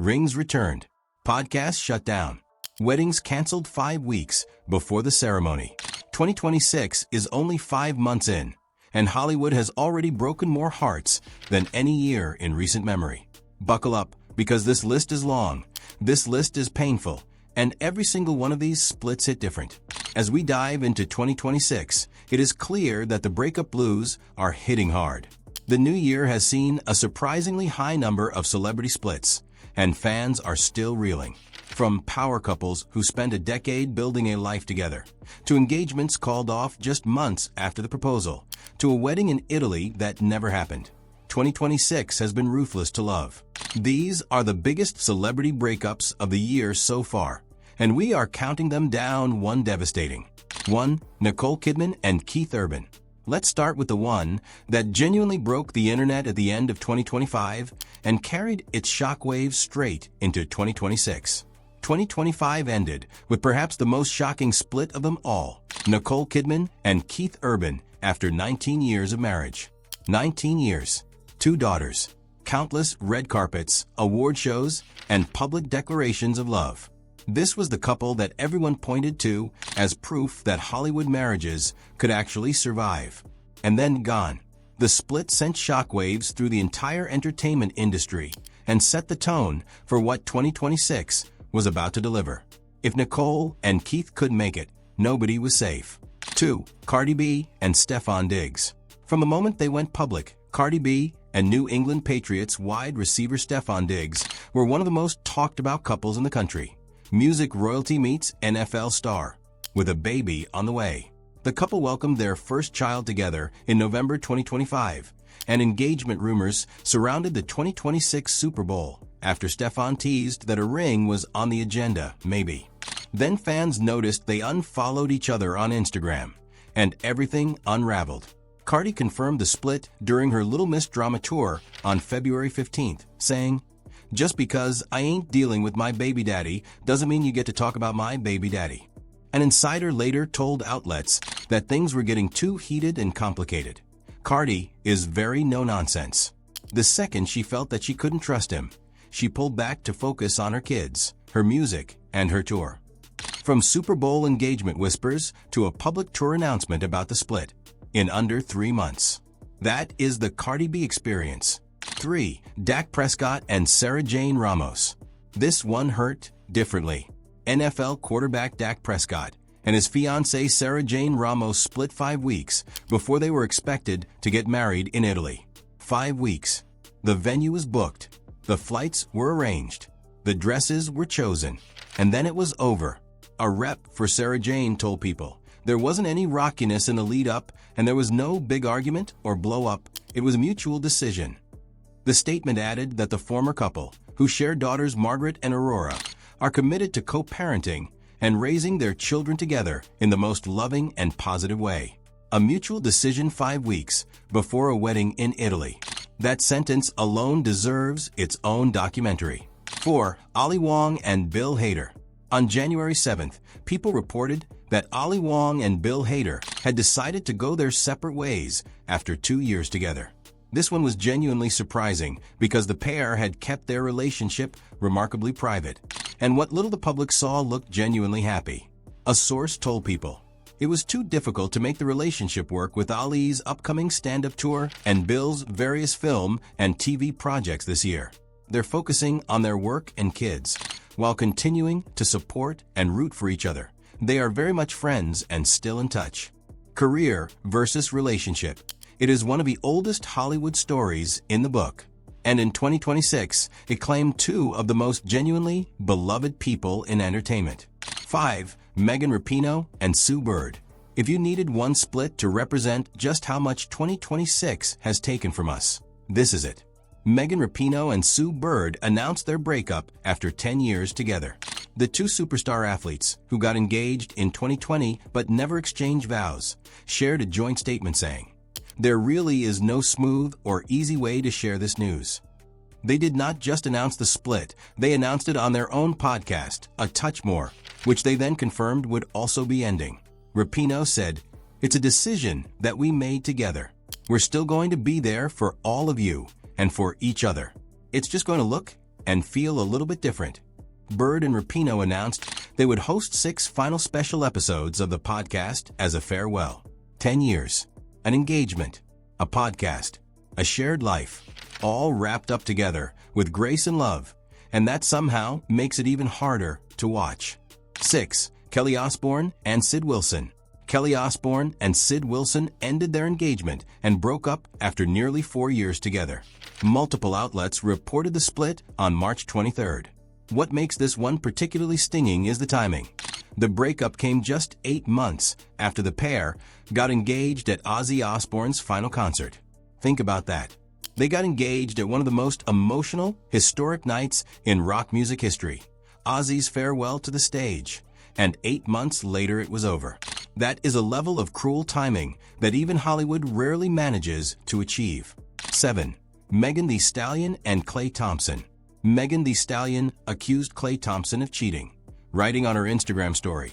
Rings returned. Podcasts shut down. Weddings canceled 5 weeks before the ceremony. 2026 is only 5 months in, and Hollywood has already broken more hearts than any year in recent memory. Buckle up, because this list is long, this list is painful, and every single one of these splits hit different. As we dive into 2026, it is clear that the breakup blues are hitting hard. The new year has seen a surprisingly high number of celebrity splits, and fans are still reeling. From power couples who spent a decade building a life together, to engagements called off just months after the proposal, to a wedding in Italy that never happened. 2026 has been ruthless to love. These are the biggest celebrity breakups of the year so far, and we are counting them down one devastating. 1. Nicole Kidman and Keith Urban. Let's start with the one that genuinely broke the internet at the end of 2025 and carried its shockwaves straight into 2026. 2025 ended with perhaps the most shocking split of them all, Nicole Kidman and Keith Urban after 19 years of marriage. 19 years, 2 daughters, countless red carpets, award shows, and public declarations of love. This was the couple that everyone pointed to as proof that Hollywood marriages could actually survive. And then gone. The split sent shockwaves through the entire entertainment industry and set the tone for what 2026 was about to deliver. If Nicole and Keith could make it, nobody was safe. 2. Cardi B and Stefon Diggs. From the moment they went public, Cardi B and New England Patriots wide receiver Stefon Diggs were one of the most talked about couples in the country. Music royalty meets NFL star, with a baby on the way. The couple welcomed their first child together in November 2025, and engagement rumors surrounded the 2026 Super Bowl after Stefon teased that a ring was on the agenda, maybe. Then fans noticed they unfollowed each other on Instagram, and everything unraveled. Cardi confirmed the split during her Little Miss Drama tour on February 15th, saying, "Just because I ain't dealing with my baby daddy doesn't mean you get to talk about my baby daddy." An insider later told outlets that things were getting too heated and complicated. Cardi is very no-nonsense. The second she felt that she couldn't trust him, she pulled back to focus on her kids, her music, and her tour. From Super Bowl engagement whispers to a public tour announcement about the split, in under 3 months. That is the Cardi B experience. 3. Dak Prescott and Sarah Jane Ramos. This one hurt differently. NFL quarterback Dak Prescott and his fiancée Sarah Jane Ramos split 5 weeks before they were expected to get married in Italy. 5 weeks. The venue was booked. The flights were arranged. The dresses were chosen. And then it was over. A rep for Sarah Jane told People, "There wasn't any rockiness in the lead-up, and there was no big argument or blow-up. It was a mutual decision." The statement added that the former couple, who share daughters Margaret and Aurora, are committed to co-parenting and raising their children together in the most loving and positive way. A mutual decision 5 weeks before a wedding in Italy. That sentence alone deserves its own documentary. 4. Ali Wong and Bill Hader. On January 7th, People reported that Ali Wong and Bill Hader had decided to go their separate ways after 2 years together. This one was genuinely surprising because the pair had kept their relationship remarkably private, and what little the public saw looked genuinely happy. A source told People, "It was too difficult to make the relationship work with Ali's upcoming stand-up tour and Bill's various film and TV projects this year. They're focusing on their work and kids, while continuing to support and root for each other. They are very much friends and still in touch." Career versus relationship. It is one of the oldest Hollywood stories in the book. And in 2026, it claimed 2 of the most genuinely beloved people in entertainment. 5. Megan Rapinoe and Sue Bird. If you needed one split to represent just how much 2026 has taken from us, this is it. Megan Rapinoe and Sue Bird announced their breakup after 10 years together. The 2 superstar athletes, who got engaged in 2020 but never exchanged vows, shared a joint statement saying, "There really is no smooth or easy way to share this news." They did not just announce the split, they announced it on their own podcast, A Touch More, which they then confirmed would also be ending. Rapinoe said, "It's a decision that we made together. We're still going to be there for all of you and for each other. It's just going to look and feel a little bit different. Bird and Rapinoe announced they would host 6 final special episodes of the podcast as a farewell. 10 years, an engagement, a podcast, a shared life, all wrapped up together with grace and love, and that somehow makes it even harder to watch. 6. Kelly Osbourne and Sid Wilson. Kelly Osbourne and Sid Wilson ended their engagement and broke up after nearly 4 years together. Multiple outlets reported the split on March 23rd. What makes this one particularly stinging is the timing. The breakup came just 8 months after the pair got engaged at Ozzy Osbourne's final concert. Think about that. They got engaged at one of the most emotional, historic nights in rock music history, Ozzy's farewell to the stage, and 8 months later it was over. That is a level of cruel timing that even Hollywood rarely manages to achieve. 7. Megan Thee Stallion and Klay Thompson. Megan Thee Stallion accused Klay Thompson of cheating, writing on her Instagram story,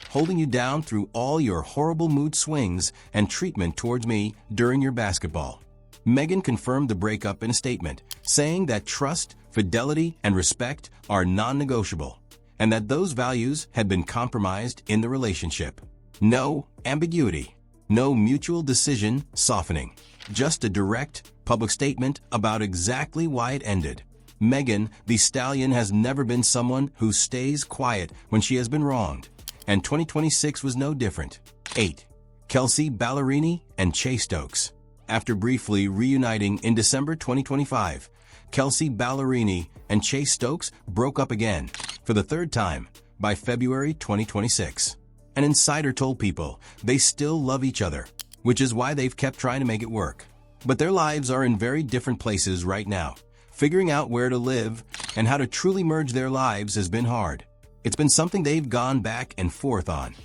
"Holding you down through all your horrible mood swings and treatment towards me during your basketball." Megan confirmed the breakup in a statement, saying that trust, fidelity, and respect are non-negotiable, and that those values had been compromised in the relationship. No ambiguity, no mutual decision softening, just a direct, public statement about exactly why it ended. Megan Thee Stallion has never been someone who stays quiet when she has been wronged, and 2026 was no different. 8. Kelsea Ballerini and Chase Stokes. After briefly reuniting in December 2025, Kelsea Ballerini and Chase Stokes broke up again, for the 3rd time, by February 2026. An insider told People they still love each other, which is why they've kept trying to make it work. But their lives are in very different places right now. Figuring out where to live and how to truly merge their lives has been hard. It's been something they've gone back and forth on.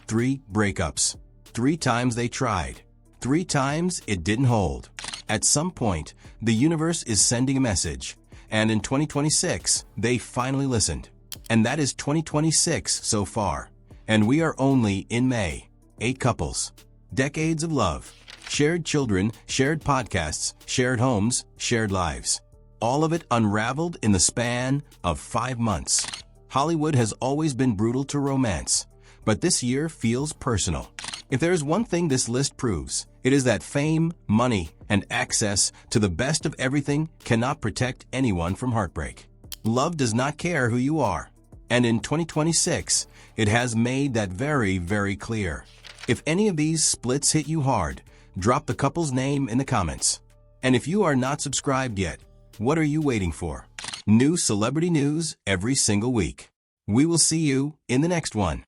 3 breakups. 3 times they tried. 3 times it didn't hold. At some point, the universe is sending a message, and in 2026, they finally listened. And that is 2026 so far. And we are only in May. 8 couples. Decades of love. Shared children, shared podcasts, shared homes, shared lives. All of it unraveled in the span of 5 months. Hollywood has always been brutal to romance, but this year feels personal. If there is one thing this list proves, it is that fame, money, and access to the best of everything cannot protect anyone from heartbreak. Love does not care who you are, and in 2026, it has made that very, very clear. If any of these splits hit you hard, drop the couple's name in the comments. And if you are not subscribed yet, what are you waiting for? New celebrity news every single week. We will see you in the next one.